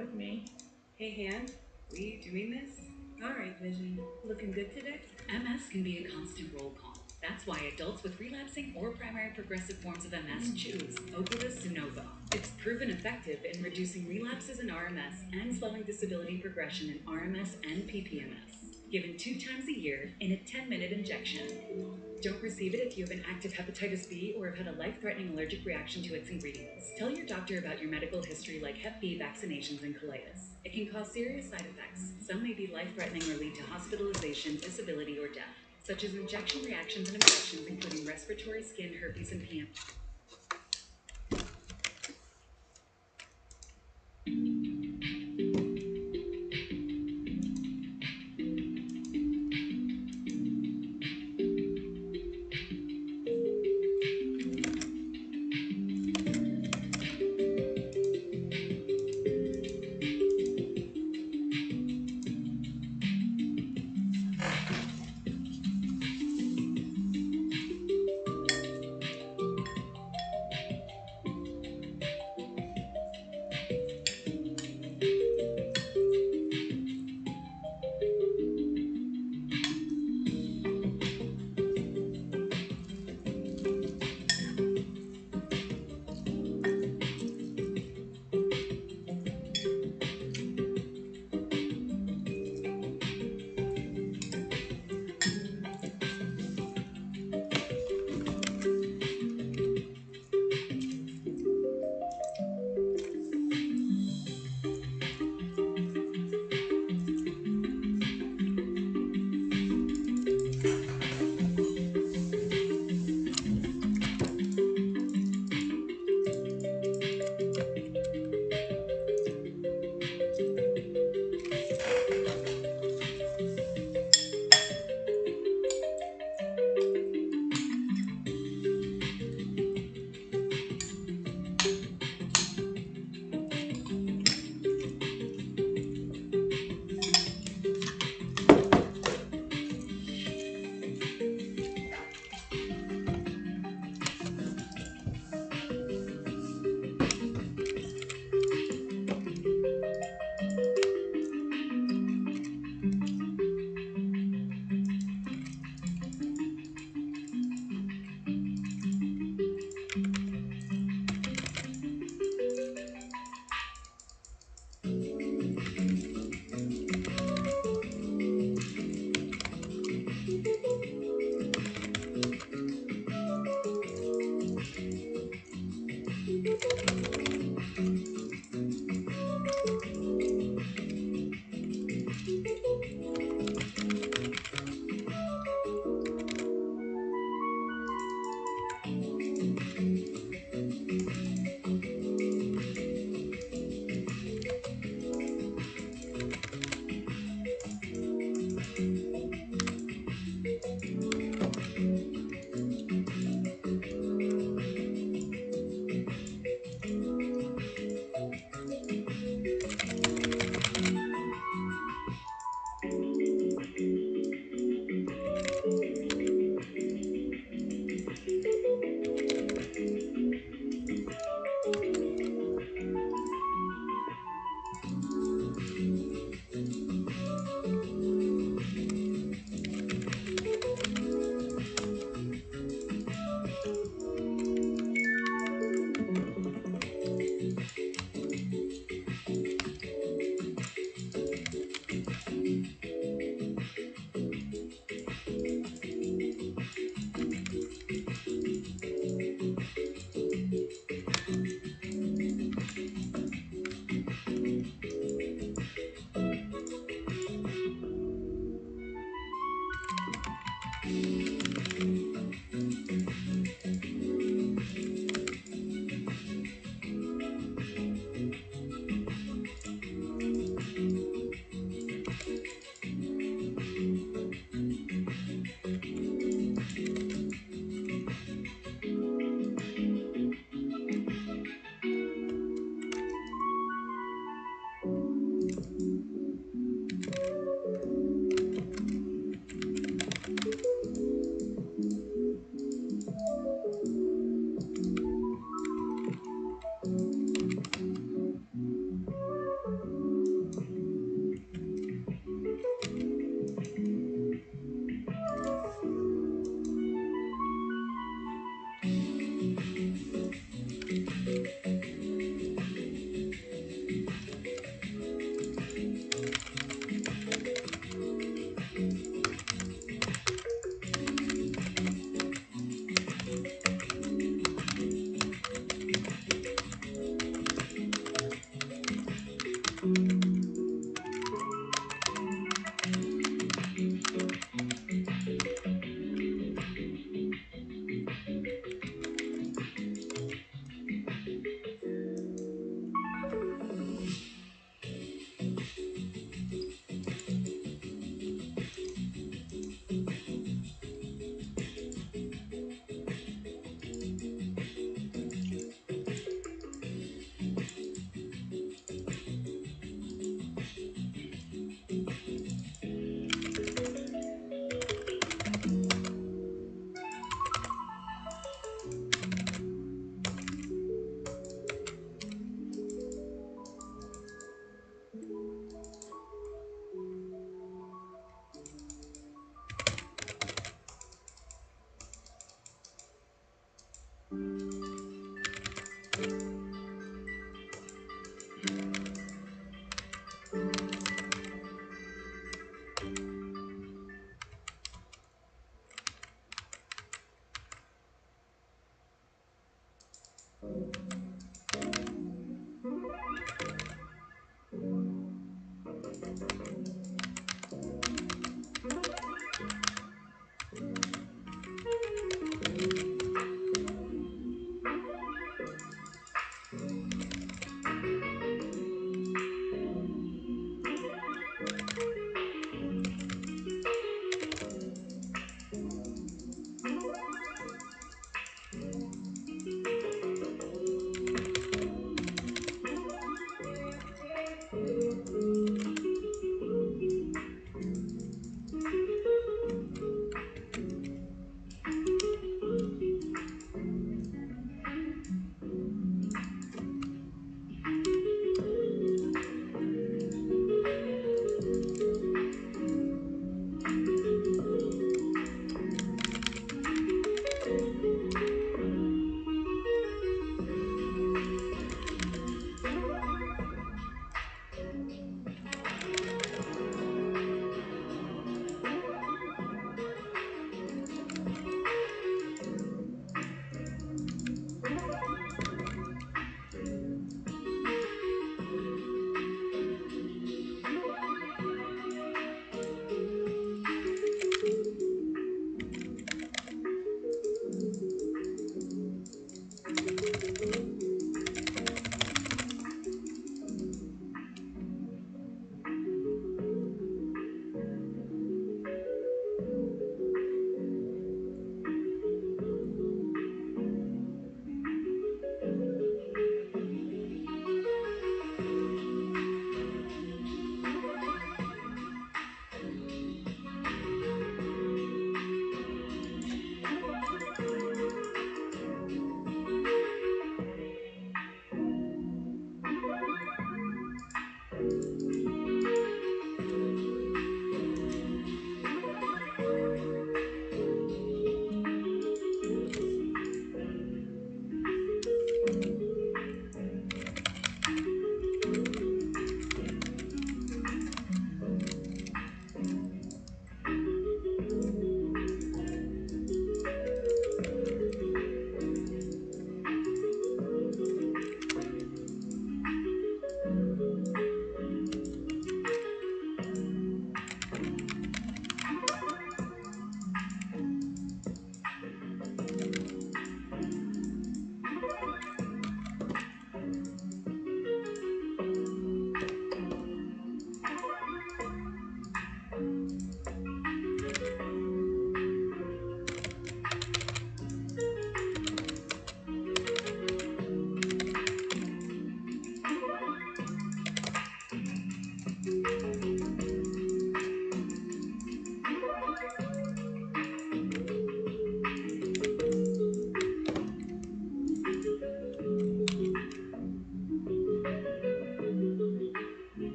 with me. Hey, hand, we doing this? All right, Vision. Looking good today? MS can be a constant roll call. That's why adults with relapsing or primary progressive forms of MS choose Ocrevus Zunovo. It's proven effective in reducing relapses in RMS and slowing disability progression in RMS and PPMS. Given 2 times a year in a 10-minute injection. Don't receive it if you have an active hepatitis B or have had a life-threatening allergic reaction to its ingredients. Tell your doctor about your medical history like Hep B vaccinations and colitis. It can cause serious side effects. Some may be life-threatening or lead to hospitalization, disability, or death, such as injection reactions and infections including respiratory, skin, herpes, and PM.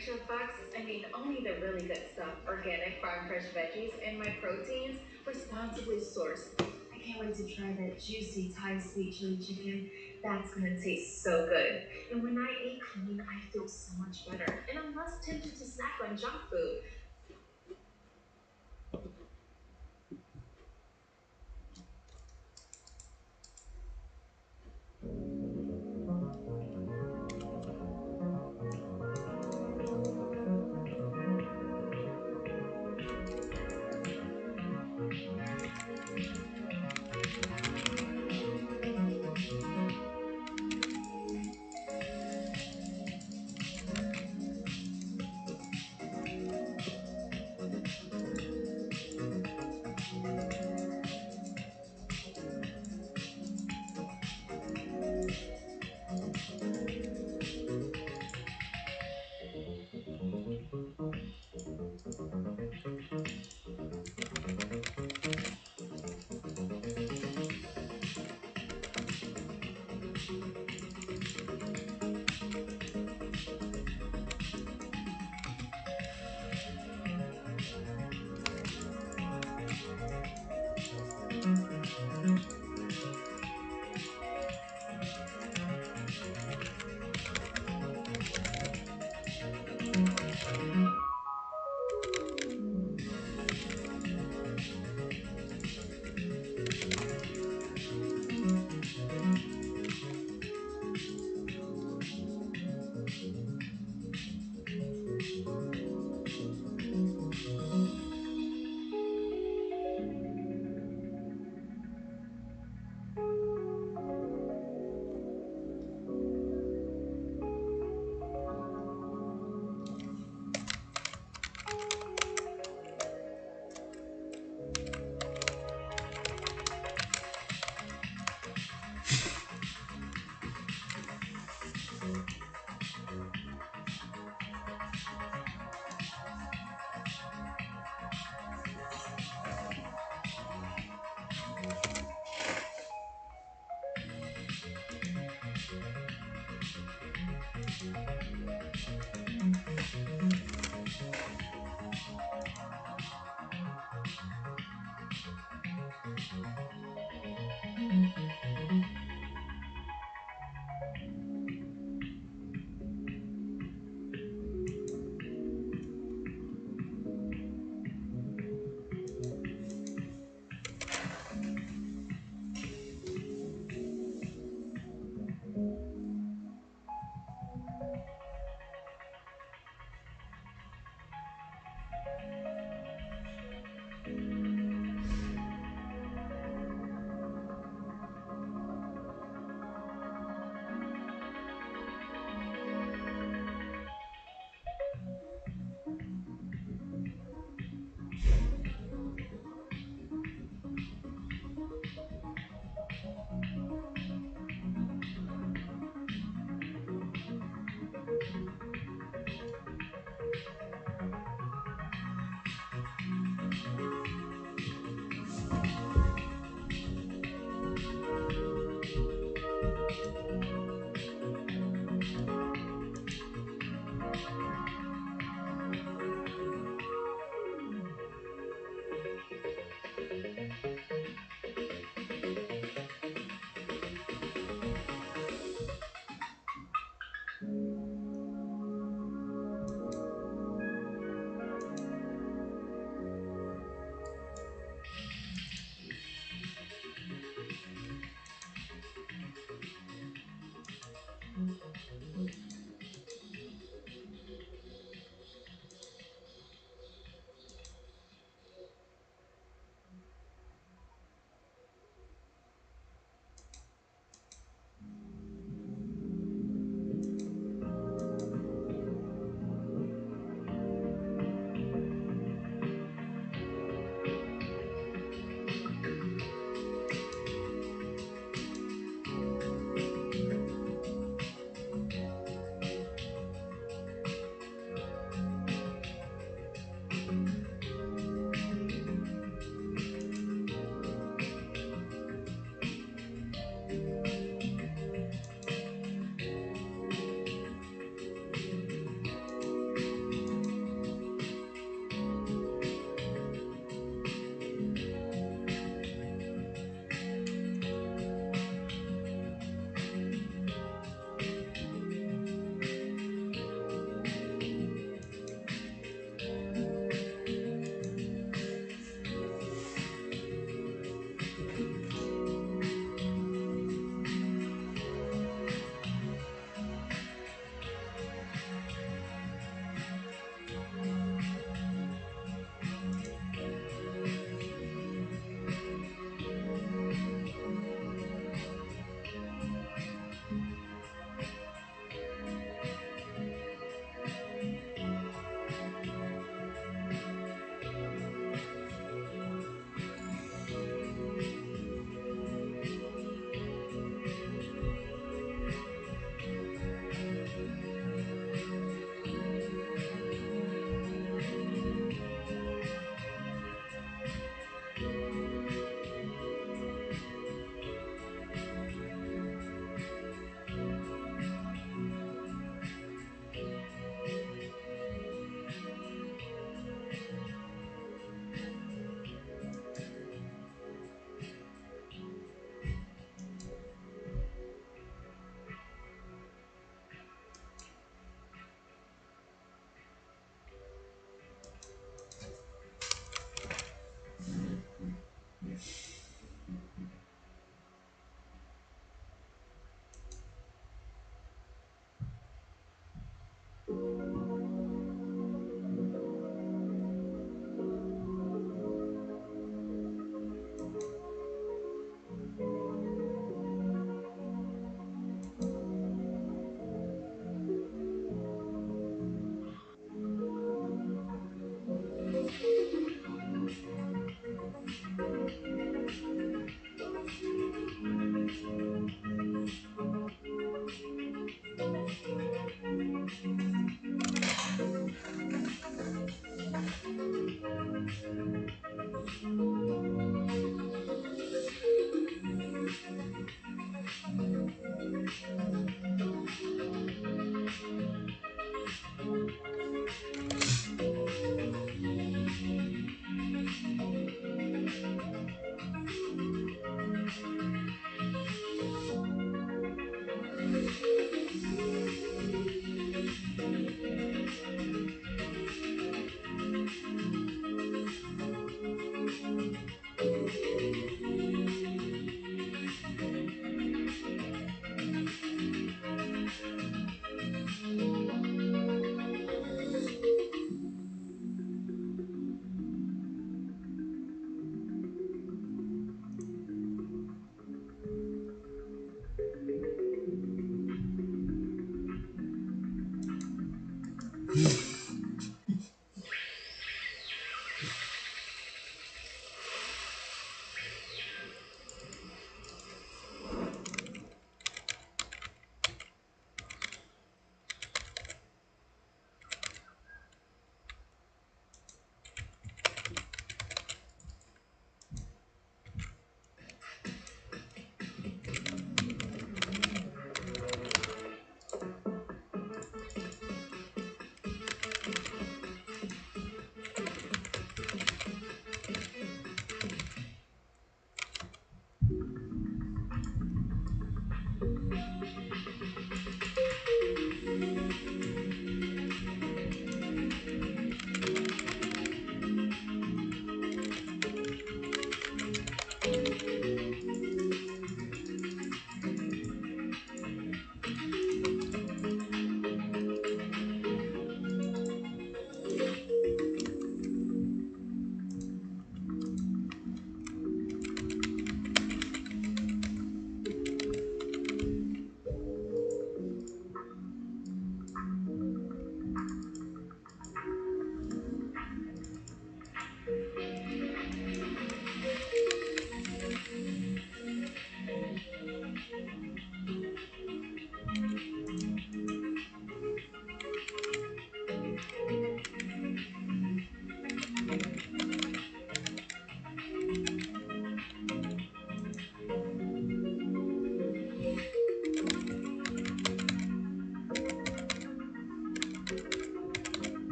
nutrition facts, I mean, only the really good stuff. Organic farm fresh veggies and my proteins, responsibly sourced. I can't wait to try that juicy Thai sweet chili chicken. That's gonna taste so good. And when I eat clean, I feel so much better. And I'm less tempted to snack on junk food.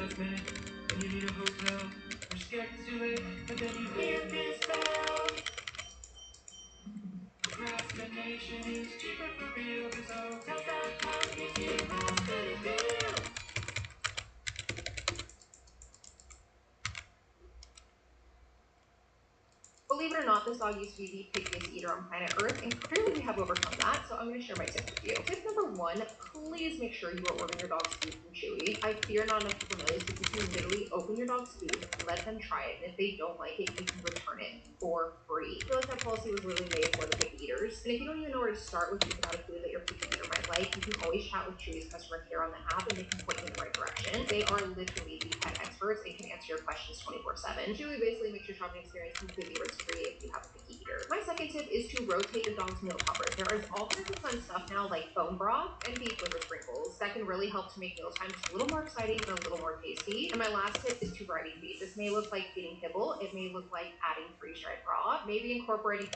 last minute and you need a hotel. You're scared it's too late, but then you hear this bell. Procrastination is cheaper for real, cause hotels.com gives you last minute deals. Believe it or not, this dog used to be the pickiest eater on planet Earth, and clearly we have overcome that, so I'm going to share my tips with you. Tip number one, please make sure you are ordering your dog's food from Chewy. I fear not enough people know this, but you can literally open your dog's food, let them try it, and if they don't like it, you can return it for free. I feel like that policy was literally made for the picky eaters. And if you don't even know where to start with thinking about a food that your picky eater might like, you can always chat with Chewy's customer care on the app, and they can point you in the right direction. They are literally the pet experts and can answer your questions 24/7. Chewy basically makes your shopping experience completely risk-free if you have a picky eater. My second tip is to rotate your dog's meal cover. There is all kinds of fun stuff now like bone broth and beef liver sprinkles that can really help to make mealtime just a little more exciting and a little more tasty. And my last tip is to variety feed. This may look like feeding kibble, it may look like adding freeze-dried raw, maybe incorporating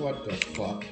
What the fuck?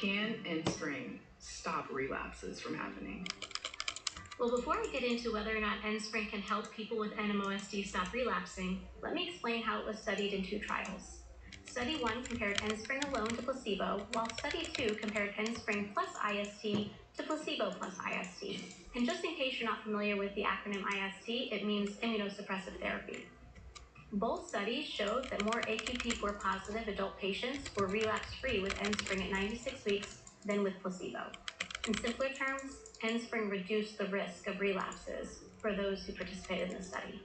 Can Enspring stop relapses from happening? Well, before I get into whether or not Enspring can help people with NMOSD stop relapsing, let me explain how it was studied in two trials. Study 1 compared Enspring alone to placebo, while Study 2 compared Enspring plus IST to placebo plus IST. And just in case you're not familiar with the acronym IST, it means immunosuppressive therapy. Both studies showed that more AQP4 positive adult patients were relapse-free with Enspring at 96 weeks than with placebo. In simpler terms, Enspring reduced the risk of relapses for those who participated in the study.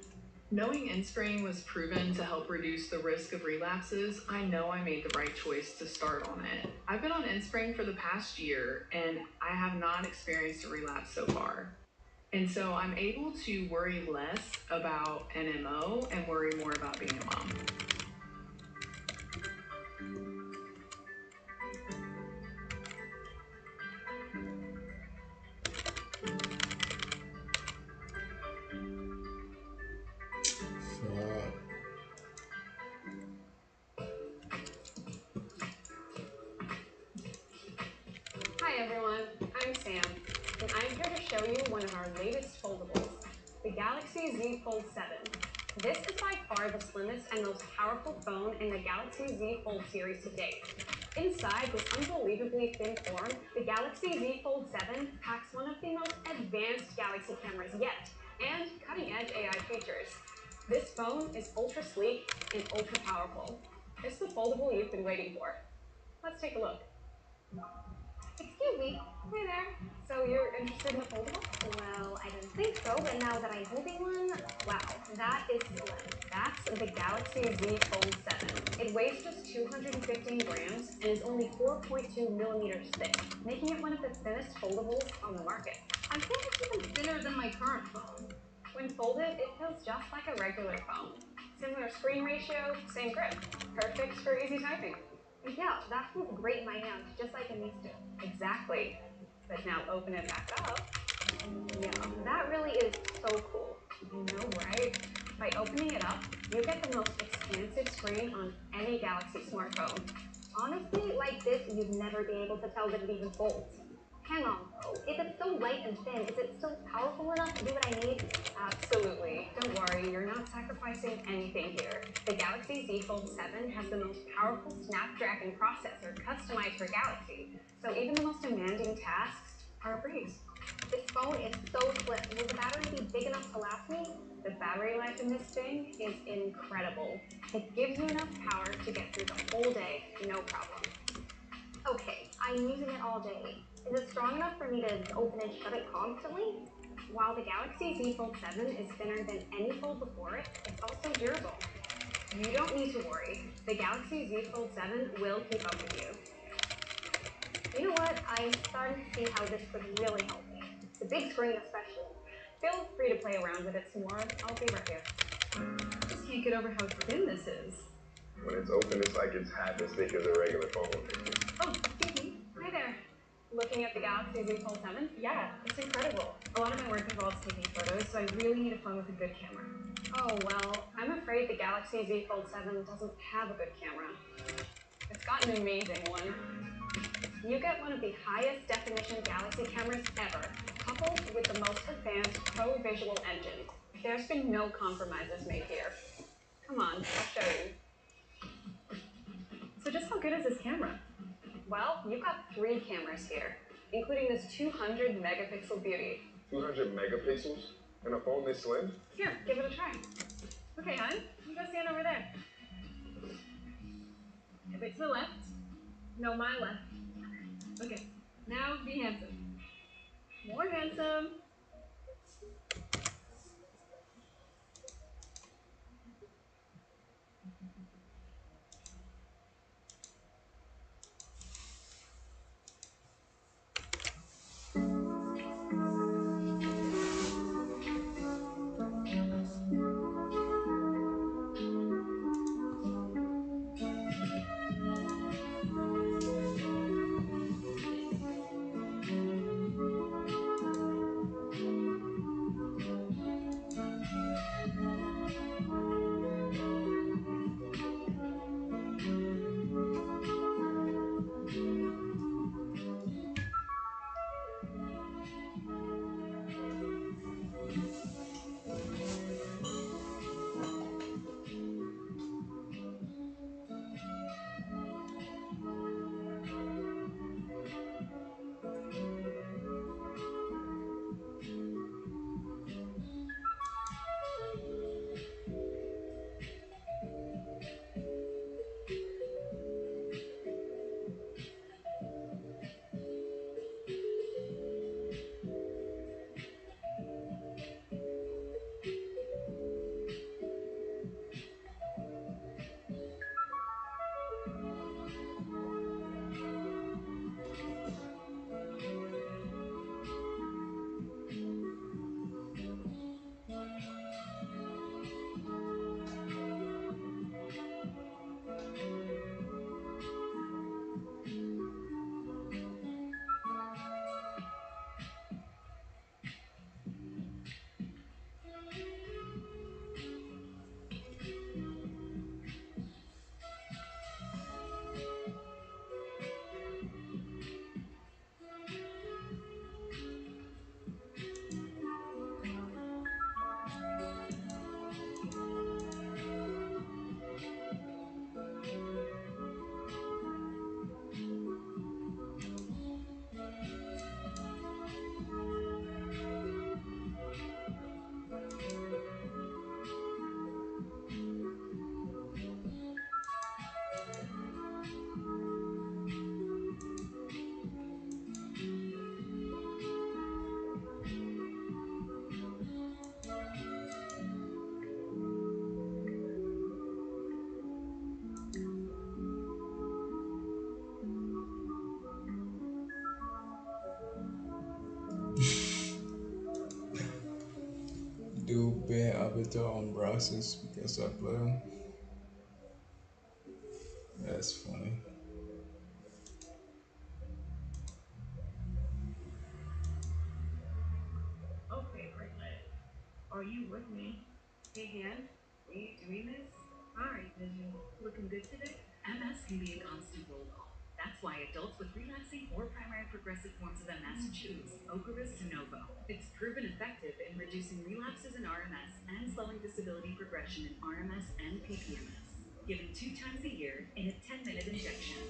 Knowing Enspring was proven to help reduce the risk of relapses, I know I made the right choice to start on it. I've been on Enspring for the past year and I have not experienced a relapse so far. And so I'm able to worry less about NMO and worry more about being a mom. Fuck. Hi everyone, I'm Sam, and I'm here to show you one of our latest foldables, the Galaxy Z Fold 7. This is by far the slimmest and most powerful phone in the Galaxy Z Fold series to date. Inside this unbelievably thin form, the Galaxy Z Fold 7 packs one of the most advanced Galaxy cameras yet, and cutting-edge AI features. This phone is ultra sleek and ultra powerful. It's the foldable you've been waiting for. Let's take a look. Excuse me. Hey there. So you're interested in a foldable? Well, I didn't think so, but now that I'm holding one, wow, that is slim. That's the Galaxy Z Fold 7. It weighs just 215 grams and is only 4.2 millimeters thick, making it one of the thinnest foldables on the market. I feel it's even thinner than my current phone. When folded, it feels just like a regular phone. Similar screen ratio, same grip. Perfect for easy typing. Yeah, that feels great in my hand, just like it needs to. Exactly. But now open it back up. Yeah, that really is so cool. I know, right? By opening it up, you get the most expansive screen on any Galaxy smartphone. Honestly, like this, you'd never be able to tell that it even folds. Hang on, though. If it's so light and thin, is it still powerful enough to do what I need? Absolutely. Don't worry, you're not sacrificing anything here. The Galaxy Z Fold 7 has the most powerful Snapdragon processor customized for Galaxy, so even the most demanding tasks are a breeze. This phone is so slim. Will the battery be big enough to last me? The battery life in this thing is incredible. It gives you enough power to get through the whole day, no problem. Okay, I'm using it all day. Is it strong enough for me to open and shut it constantly? While the Galaxy Z Fold 7 is thinner than any Fold before it, it's also durable. You don't need to worry. The Galaxy Z Fold 7 will keep up with you. You know what? I'm starting to see how this could really help me. The big screen especially. Feel free to play around with it some more. I'll be right here. Just can't get over how thin this is. When it's open, it's like it's half as thick as a regular phone. Oh, excuse me. Hi there. Looking at the Galaxy Z Fold 7? Yeah, it's incredible. A lot of my work involves taking photos, so I really need a phone with a good camera. Oh, well, I'm afraid the Galaxy Z Fold 7 doesn't have a good camera. It's got an amazing one. You get one of the highest definition Galaxy cameras ever, coupled with the most advanced Pro Visual engine. There's been no compromises made here. Come on, I'll show you. So just how good is this camera? Well, you've got 3 cameras here, including this 200 megapixel beauty. 200 megapixels? And a phone this slim? Here, give it a try. Okay, hon, you go stand over there. A bit to the left. No, my left. Okay, now be handsome. More handsome. Do bear avatar on browsers because I play them. That's funny. Okay, Brainlet. Are you with me? Hey, Han, are you doing this? Alright, Vision. Looking good today? MS can be a constant roll call. That's why adults with relapsing or primary progressive forms of MS choose Ocrevus Zunovo. It's proven effective in reducing relapses in RMS and slowing disability progression in RMS and PPMS. Given 2 times a year in a 10-minute injection.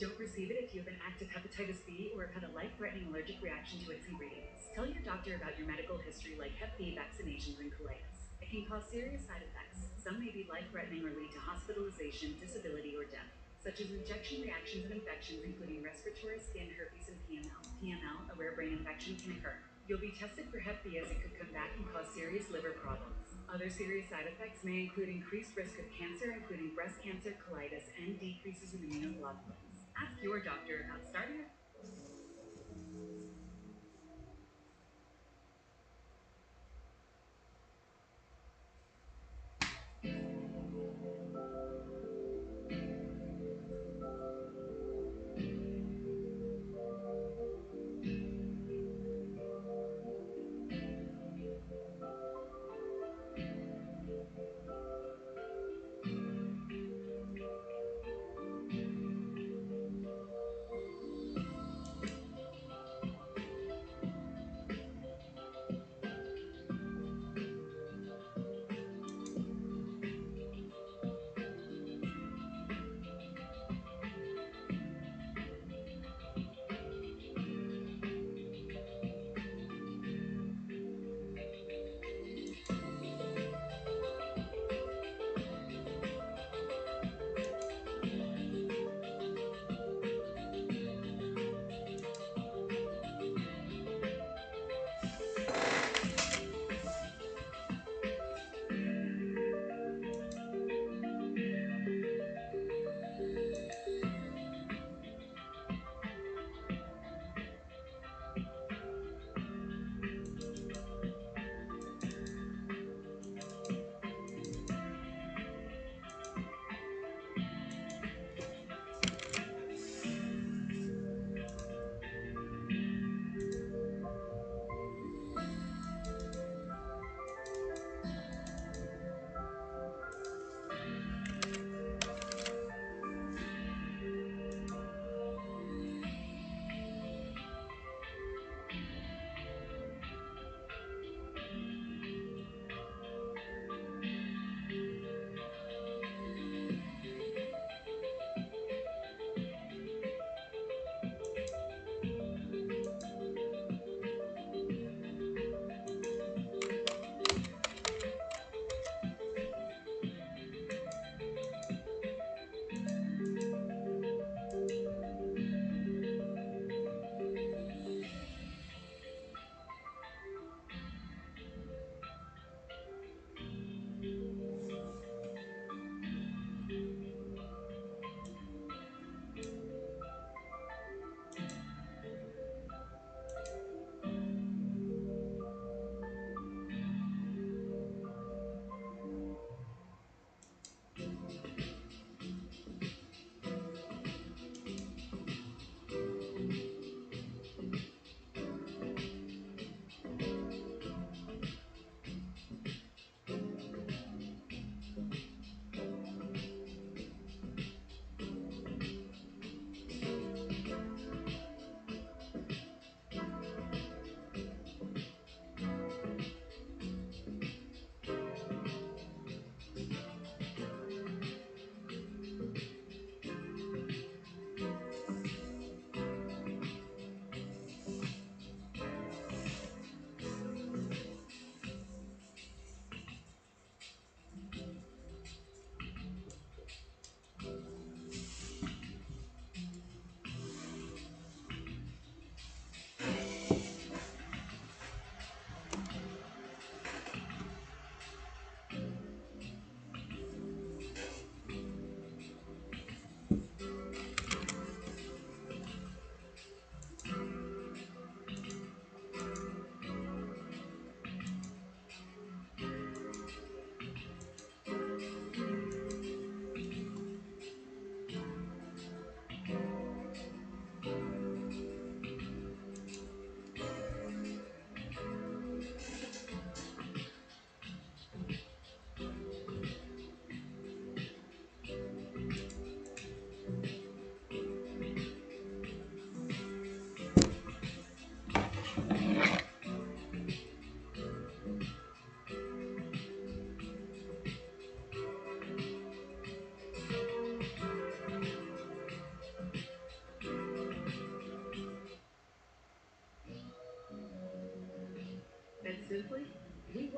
Don't receive it if you have an active hepatitis B or have had a life-threatening allergic reaction to its ingredients. Tell your doctor about your medical history like Hep B vaccinations and colitis. It can cause serious side effects. Some may be life threatening or lead to hospitalization, disability, or death, such as injection reactions and infections, including respiratory, skin, herpes, and PML. PML, a rare brain infection, can occur. You'll be tested for Hep B as it could come back and cause serious liver problems. Other serious side effects may include increased risk of cancer, including breast cancer, colitis, and decreases in immunoglobulins. Ask your doctor about starting a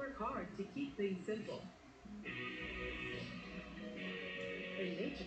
work hard to keep things simple. In nature.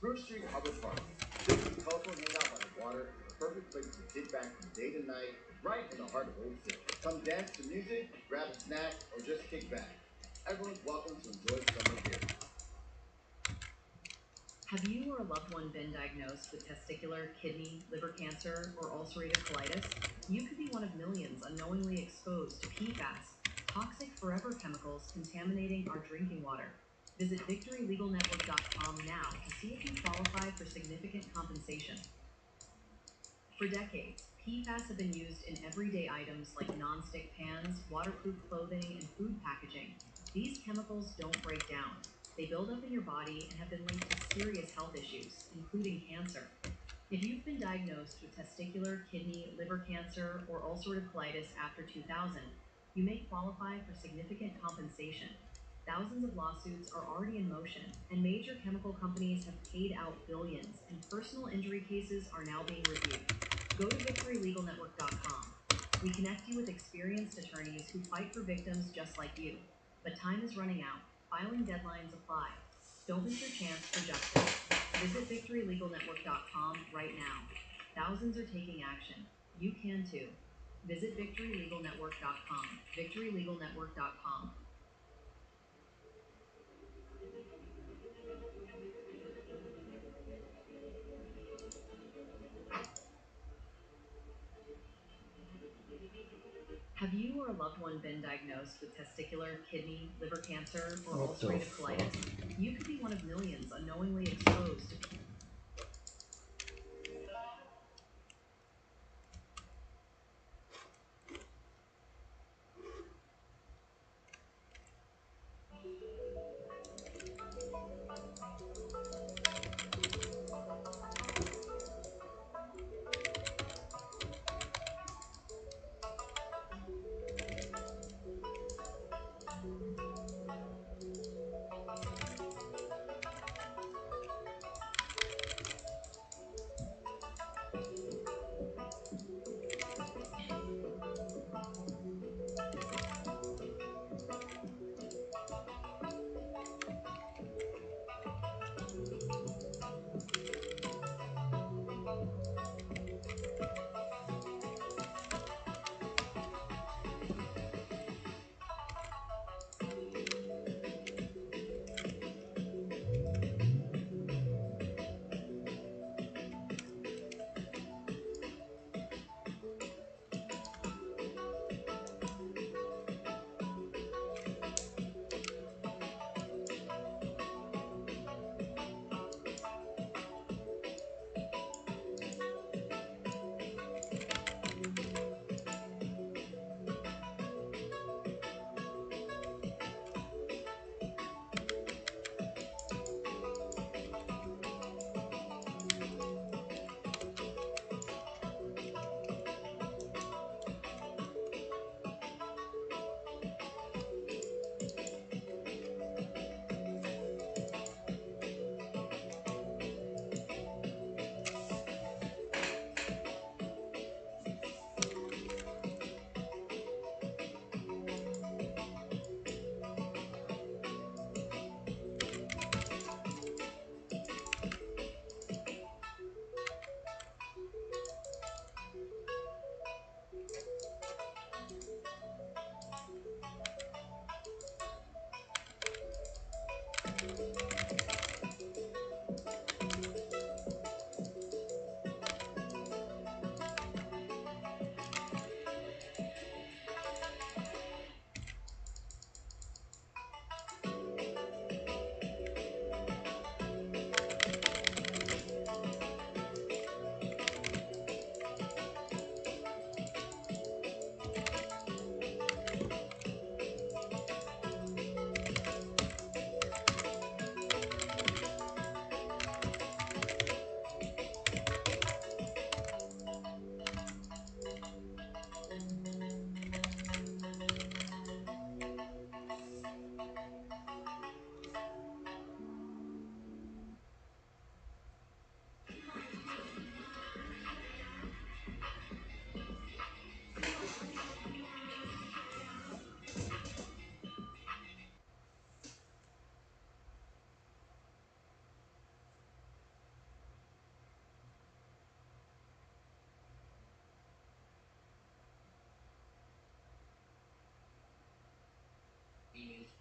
Spruce Street Harbor Park. This colorful hangout by the water is the perfect place to kick back from day to night, right in the heart of Old City. Come dance to music, grab a snack, or just kick back. Everyone's welcome to enjoy summer here. Have you or a loved one been diagnosed with testicular, kidney, liver cancer, or ulcerative colitis? You could be one of millions unknowingly exposed to PFAS, toxic forever chemicals contaminating our drinking water. Visit VictoryLegalNetwork.com now to see if you qualify for significant compensation. For decades, PFAS have been used in everyday items like nonstick pans, waterproof clothing, and food packaging. These chemicals don't break down. They build up in your body and have been linked to serious health issues, including cancer. If you've been diagnosed with testicular, kidney, liver cancer, or ulcerative colitis after 2000, you may qualify for significant compensation. Thousands of lawsuits are already in motion, and major chemical companies have paid out billions, and personal injury cases are now being reviewed. Go to VictoryLegalNetwork.com. We connect you with experienced attorneys who fight for victims just like you. But time is running out. Filing deadlines apply. Don't miss your chance for justice. Visit VictoryLegalNetwork.com right now. Thousands are taking action. You can too. Visit VictoryLegalNetwork.com. VictoryLegalNetwork.com. Have you or a loved one been diagnosed with testicular, kidney, liver cancer, or What the ulcerative fuck? colitis? You could be one of millions unknowingly exposed to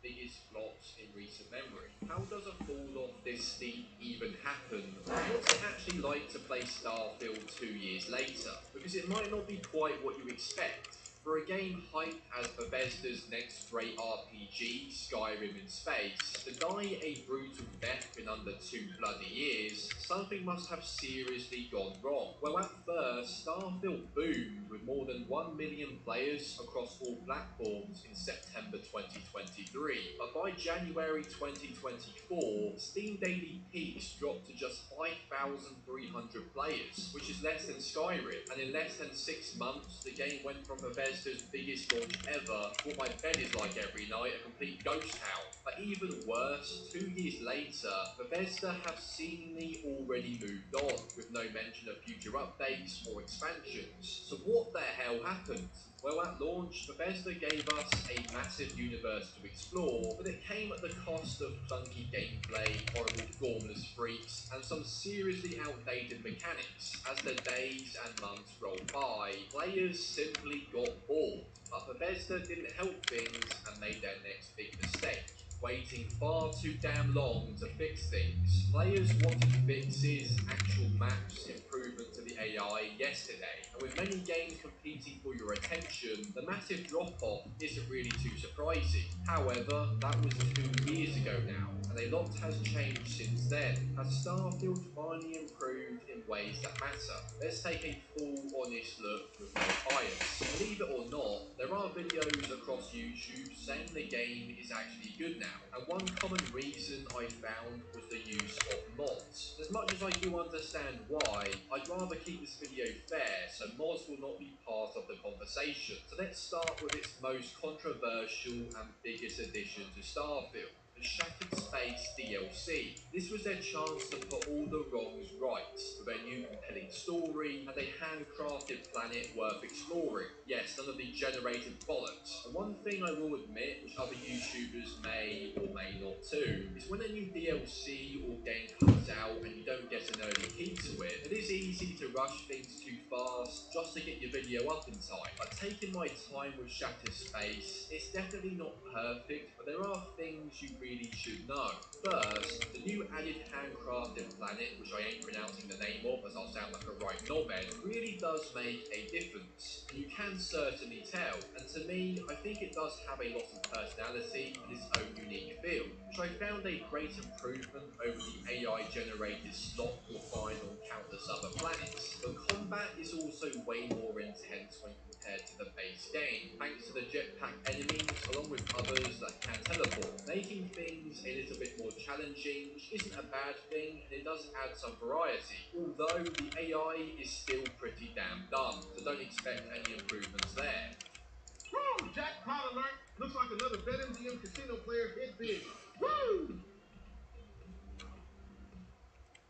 biggest flops in recent memory. How does a fall off this steep even happen? What's it actually like to play Starfield 2 years later? Because it might not be quite what you expect. For a game hyped as Bethesda's next great RPG, Skyrim in space, to die a brutal death in under 2 bloody years, something must have seriously gone wrong. Well, at first, Starfield boomed with more than 1 million players across all platforms in September 2023, but by January 2024, Steam daily peaks dropped to just 5,300 players, which is less than Skyrim, and in less than 6 months, the game went from Bethesda's biggest launch ever to what my bed is like every night, a complete ghost town. But even worse, 2 years later, Bethesda have seemingly already moved on, with no mention of future updates or expansions. So what the hell happened? Well, at launch, Bethesda gave us a massive universe to explore, but it came at the cost of clunky gameplay, horrible formless freaks, and some seriously outdated mechanics. As the days and months rolled by, players simply got bored. But Bethesda didn't help things and made their next big mistake, waiting far too damn long to fix things. Players wanted fixes, actual maps, improvement to the AI yesterday, and with many games competing for your attention, the massive drop-off isn't really too surprising. However, that was 2 years ago now, and a lot has changed since then. Has Starfield finally improved in ways that matter? Let's take a full, honest look with no bias. Believe it or not, there are videos across YouTube saying the game is actually good now, and one common reason I found was the use of mods. As much as I do understand why, I'd rather keep this video fair, so mods will not be part of the conversation. So let's start with its most controversial and biggest addition to Starfield, the Shattered Space DLC. This was their chance to put all the wrongs right, with a new compelling story and a handcrafted planet worth exploring. Yes, none of the generated bollocks. And one thing I will admit, which other YouTubers may or may not too, is when a new DLC or game comes out and you don't get an early key to it, it is easy to rush things too fast just to get your video up in time. But taking my time with Shattered Space, it's definitely not perfect, but there are things you really should know. First, the new added handcrafted planet, which I ain't pronouncing the name of as I'll sound like a right knobhead, really does make a difference, and you can certainly tell. And to me, I think it does have a lot of personality and its own unique feel, which I found a great improvement over the AI-generated slop you'll find on countless other planets. The combat is also way more intense when compared to the base game, thanks to the jetpack enemies along with others that can teleport, making things a little bit more challenging, which isn't a bad thing, and it does add some variety, although the AI is still pretty damn dumb, so don't expect any improvements there. Woo! Jackpot alert! Looks like another BetMGM casino player hit big. Woo!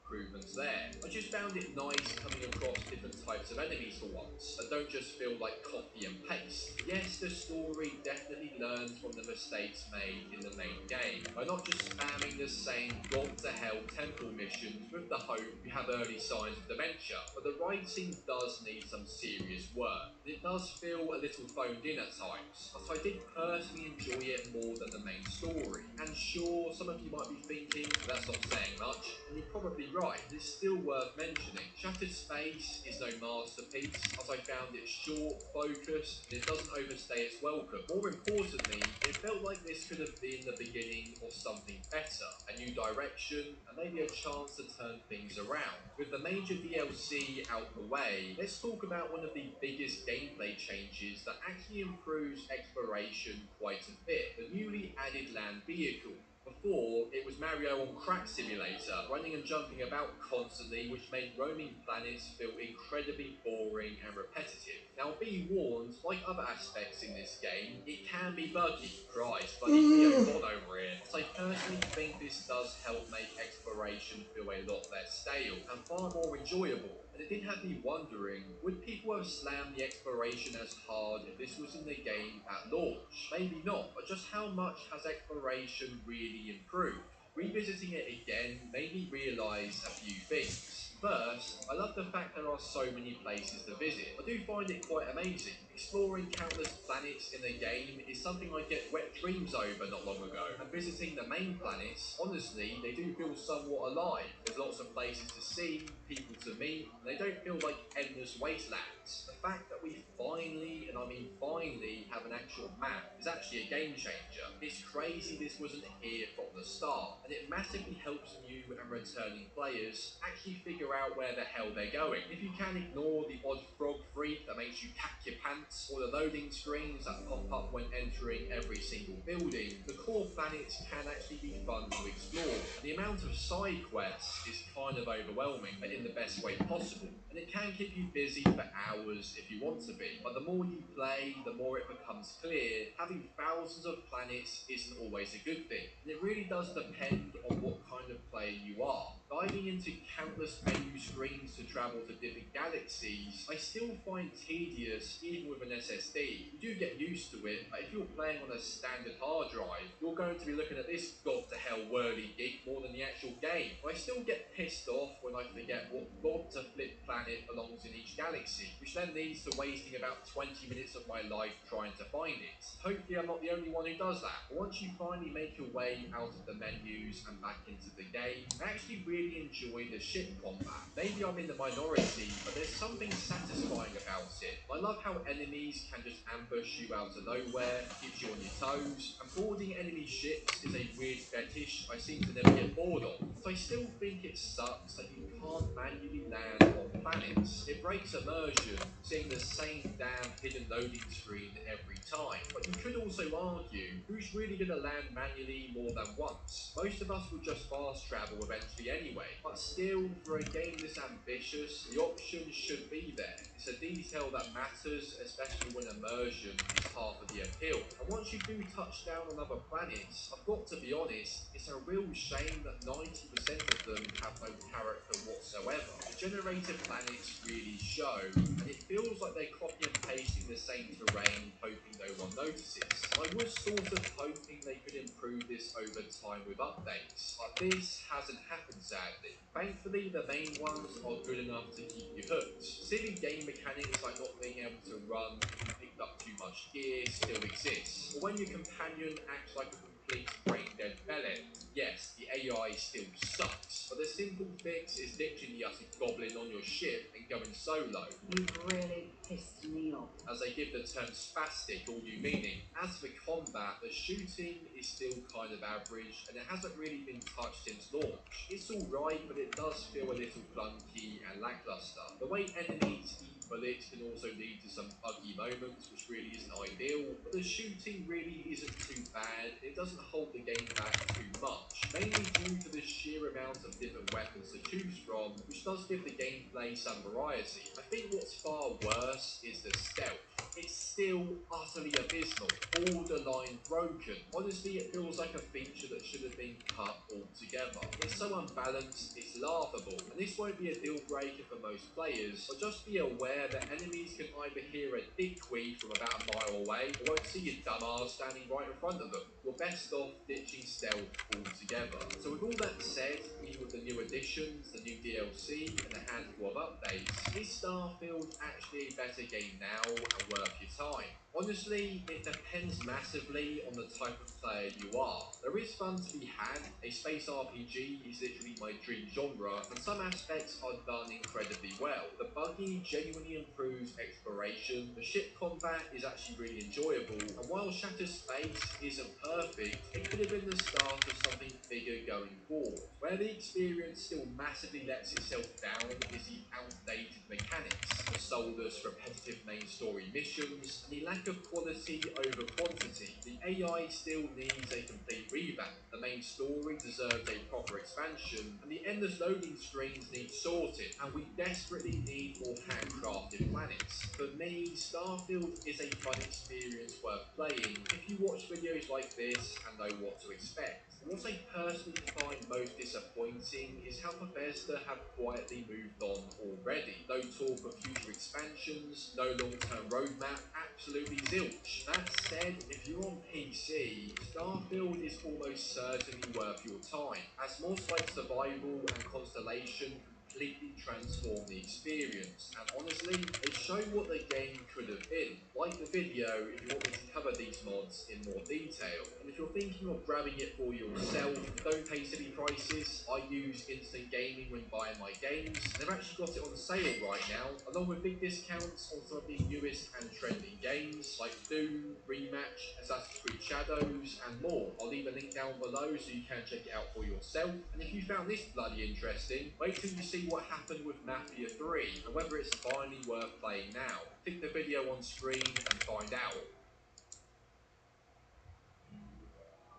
Improvements there. I just found it nice coming across different types of enemies for once, that don't just feel like copy and paste. Yes, the story definitely learns from the mistakes made in the main game, by not just spamming the same gone to hell temple missions with the hope you have early signs of dementia, but the writing does need some serious work. It does feel a little phoned in at times, but I did personally enjoy it more than the main story. And sure, some of you might be thinking, that's not saying much, and you're probably right, it's still worth mentioning. Shattered Space is no masterpiece, as I found it short, focused, and it doesn't overstay its welcome. More importantly, it felt like this could have been the beginning of something better, a new direction, and maybe a chance to turn things around. With the major DLC out the way, let's talk about one of the biggest gameplay changes that actually improves exploration quite a bit, the newly added land vehicle. Before, it was Mario on Crack Simulator, running and jumping about constantly, which made roaming planets feel incredibly boring and repetitive. Now, be warned, like other aspects in this game, it can be buggy. Christ, bloody Theo Von over here. But I personally think this does help make exploration feel a lot less stale and far more enjoyable. And it did have me wondering, would people have slammed the exploration as hard if this was in the game at launch? Maybe not, but just how much has exploration really improved? Revisiting it again made me realise a few things. First, I love the fact there are so many places to visit. I do find it quite amazing. Exploring countless planets in the game is something I get wet dreams over not long ago, and visiting the main planets, honestly, they do feel somewhat alive. There's lots of places to see, people to meet, and they don't feel like endless wastelands. The fact that we finally, and I mean finally, have an actual map is actually a game changer. It's crazy this wasn't here from the start, and it massively helps new and returning players actually figure out where the hell they're going. If you can ignore the odd frog freak that makes you cack your pants, or the loading screens that pop up when entering every single building, the core planets can actually be fun to explore. And the amount of side quests is kind of overwhelming, but in the best way possible. And it can keep you busy for hours if you want to be. But the more you play, the more it becomes clear having thousands of planets isn't always a good thing. And it really does depend on what kind of player you are. Diving into countless menu screens to travel to different galaxies, I still find tedious even with an SSD. You do get used to it, but if you're playing on a standard hard drive, you're going to be looking at this god-to-hell wordy gig more than the actual game. I still get pissed off when I forget what god-to-flip planet belongs in each galaxy, which then leads to wasting about 20 minutes of my life trying to find it. Hopefully I'm not the only one who does that, but once you finally make your way out of the menus and back into the game, I actually really enjoy the ship combat. Maybe I'm in the minority, but there's something satisfying about it. I love how enemies can just ambush you out of nowhere, keeps you on your toes, and boarding enemy ships is a weird fetish I seem to never get bored of. But I still think it sucks that you can't manually land on planets. It breaks immersion, seeing the same damn hidden loading screen every time. But you could also argue, who's really going to land manually more than once? Most of us would just fast travel eventually anyway. But still, for a game this ambitious, the option should be there. It's a detail that matters, especially when immersion is half of the appeal. And once you do touch down on other planets, I've got to be honest, it's a real shame that 90% of them have no character whatsoever. The generated planets really show, and it feels like they're copy and pasting the same terrain, hoping no one notices. I was sort of hoping they could improve this over time with updates, but this hasn't happened sadly. Thankfully, the main ones are good enough to keep you hooked. Silly game mechanics like not being able to run if you picked up too much gear still exists, or when your companion acts like a complete brain-dead pellet. Yes, the AI still sucks, but the simple fix is literally just gobbling on your ship and going solo. You've really pissed me off. As they give the term spastic all new meaning. As for combat, the shooting is still kind of average, and it hasn't really been touched since launch. It's alright, but it does feel a little clunky and lackluster. The way enemies eat bullets can also lead to some buggy moments, which really isn't ideal, but the shooting really isn't too bad. It doesn't hold the game back too much, mainly due to the sheer amount of different weapons to choose from, which does give the gameplay some variety. I think what's far worse is the stealth. It's still utterly abysmal, borderline broken. Honestly, it feels like a feature that should have been cut altogether. It's so unbalanced, it's laughable, and this won't be a deal breaker for most players, but just be aware that enemies can either hear a dickweed from about a mile away, or won't see your dumbass standing right in front of them. You're best off ditching stealth altogether. So with all that said, even with the new additions, the new DLC, and a handful of updates, is Starfield actually a better game now and worth your time? Honestly, it depends massively on the type of player you are. There is fun to be had. A space RPG is literally my dream genre, and some aspects are done incredibly well. The buggy genuinely improves exploration, the ship combat is actually really enjoyable, and while Shattered Space isn't perfect, it could have been the start of something bigger going forward. Where the experience still massively lets itself down is the outdated mechanics, the soulless, repetitive main story missions, and the lack of quality over quantity. The AI still needs a complete revamp, the main story deserves a proper expansion, and the endless loading screens need sorted, and we desperately need more handcrafted planets. For me, Starfield is a fun experience worth playing if you watch videos like this and know what to expect. What I personally find most disappointing is how Bethesda have quietly moved on already. No talk of future expansions, no long-term roadmap, absolutely zilch. That said, if you're on PC, Starfield is almost certainly worth your time. As mods like survival and constellation completely transform the experience. And honestly, they show what the game could have been. Like the video if you want me to cover these mods in more detail. And if you're thinking of grabbing it for yourself, don't pay silly prices. I use Instant Gaming when buying my games. They've actually got it on sale right now, along with big discounts on some of the newest and trending games like Doom, Rematch, Assassin's Creed Shadows, and more. I'll leave a link down below so you can check it out for yourself. And if you found this bloody interesting, wait till you see what happened with Mafia 3 and whether it's finally worth playing now. Click the video on screen and find out.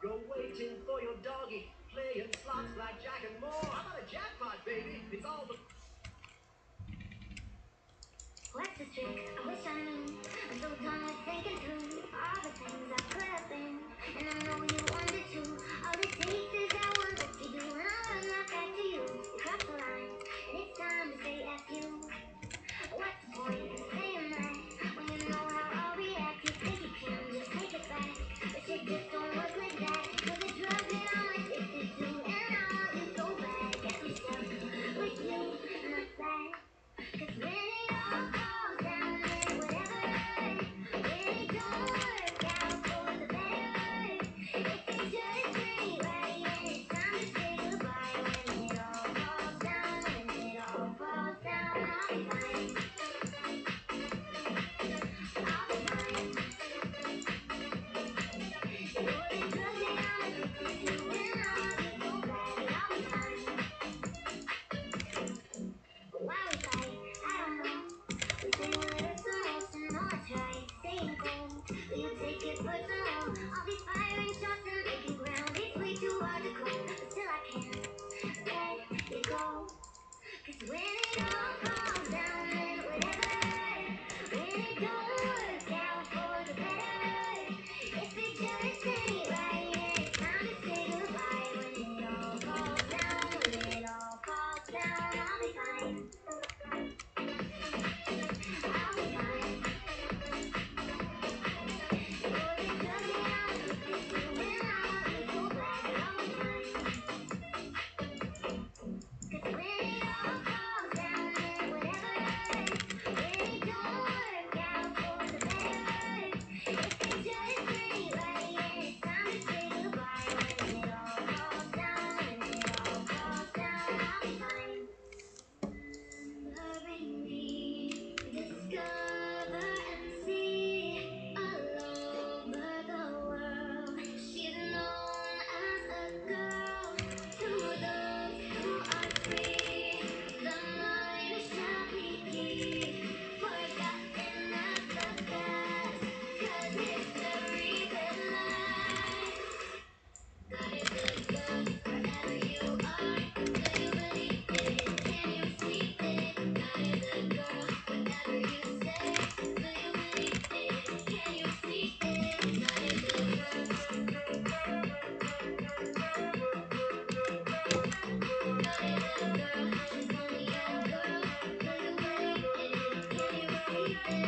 You're waiting for your doggy, playing slots, blackjack, and more. How about a jackpot, baby? It's all the... What's the trick? I wish I knew. I'm so done with thinking through all the things I could have been. And I know you wonder too. All it takes is that one look you do, and I'll run right back to you. You cross the line, and it's time to say F you. What's the point in saying that when you know how I'll react? You think you can just take it back, but shit just don't work like that. Cause the drugs that I'm addicted to, and I want you so bad. Get me stuck with you, and that's that. Cause when it all falls down and whatever, when it don't work out for the better, if it just ain't right and it's time to say goodbye, when it all falls down, when it all falls down, I'll be fine. I'll be fine. You're the drug that I'm addicted to, and I want you so bad, but I'll be fine. Why we fight, I don't know. We say we'll let us emotion, all I try staying cold. But you take it personal. All these firing shots and breaking ground, it's way too hard to cope. But still I can't let you go. Cause when it all falls down and whatever, when it don't work out for the better, if it just ain't right and it's time to say goodbye, when it all falls down, when it all falls down, I'll be fine. I'll be fine. You're the drug that I'm addicted to, and I want you so bad, but I'll be fine. Cause when it all falls down and whatever, when it don't work out for the better, if it just ain't right and it's time to say goodbye, when it all falls down, when it all falls down, I'll be fine. Remembering me, discover and see all over the world. She's known as a girl to those who are free. The mind shall be key, forgotten as the past, 'cause history will last. God is a girl, wherever you are. Do you believe it? Can you see it? God is a girl, whatever you say. Do you believe it? Can you see it? God is a girl. God is a girl, she's only a girl. Do you believe it? Can you see it?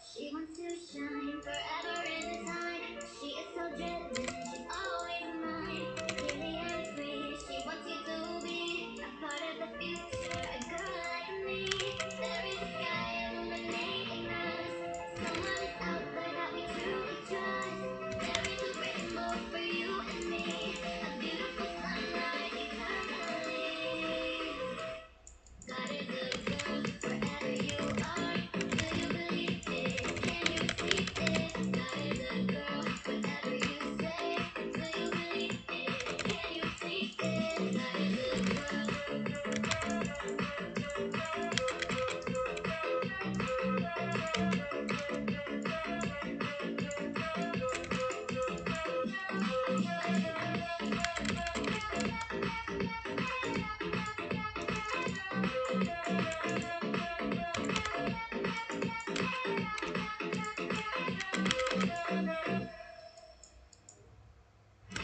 She wants to shine forever in time. She is so driven, she's always mine. Clearly and free, she wants you to be a part of the future, a girl like me. There is a sky illuminating us. Someone is out there that we truly trust. There is a rainbow for you and me, a beautiful sunrise eternally. God is a girl, wherever you are. Do you believe it? Can you see it? God is a girl, whatever you say. Do you believe it? Can you see it? God is a girl.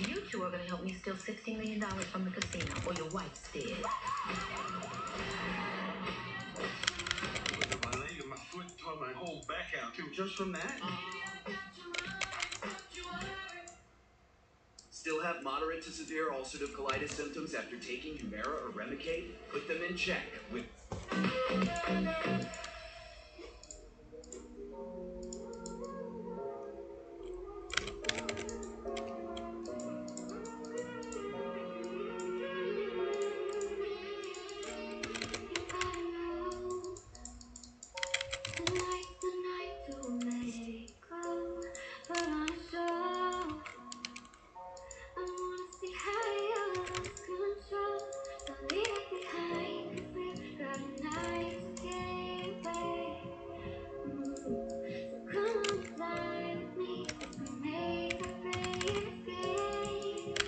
You two are gonna help me steal $60 million from the casino, or your wife's dead. Look at my leg and my foot, tore my whole back out too, just from that. Still have moderate to severe ulcerative colitis symptoms after taking Humira or Remicade? Put them in check with Tonight's the night to let it go. Put on a show. I wanna see how you lose control. So leave it behind, 'cause we've got a night to get away. So come on, fly with me as we make our great escape.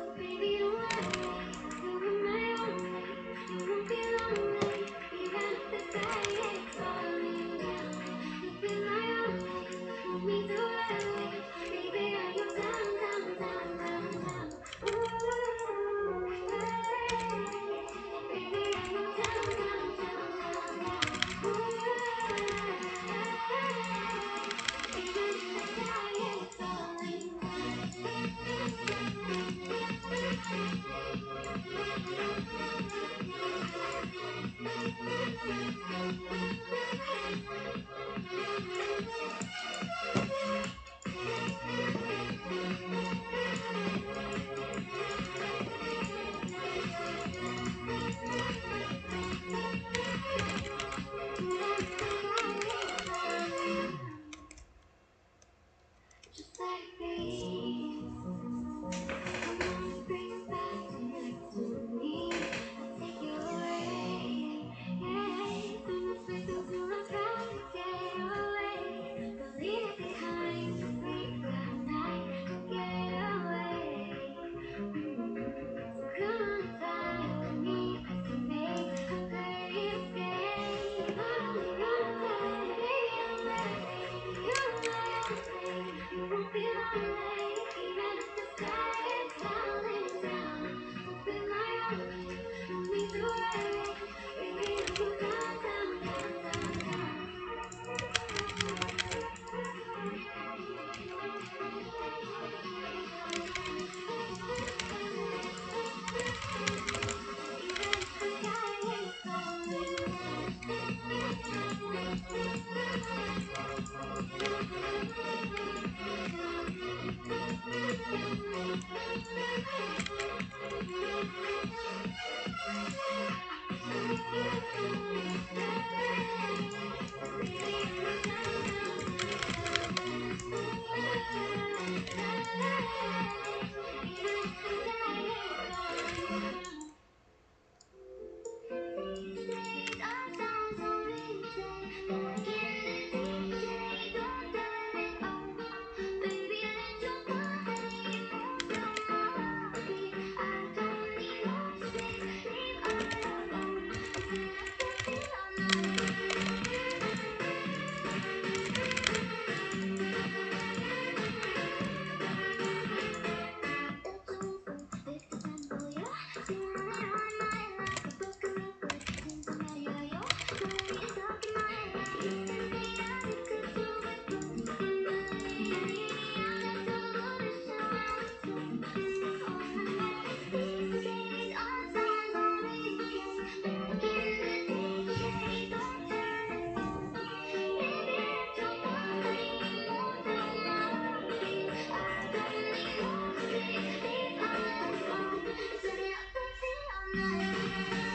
Oh baby, don't worry, you'll be my only. You won't be lonely, even if the sky is falling down. You'll be my only, want me to rally. Baby, are you down, down, down, down, down? Ooh, hey. Baby, are you down, down, down, down, down? Ooh, hey. Even if the sky is falling just let it be. Come on, bring us back to next to me. I'll take you away. Yeah, turn the frequency to my path to get away. But leave it behind, 'cause we've got a night to get away. So come on, fly with me as we make our great escape. Oh, baby, I'm ready. You're my only. You won't be lonely, even if the sky is falling down. You'll be my only, want me to rally. Baby, are you down, down, down, down, down? Even if the sky is falling Set it up and feel nice.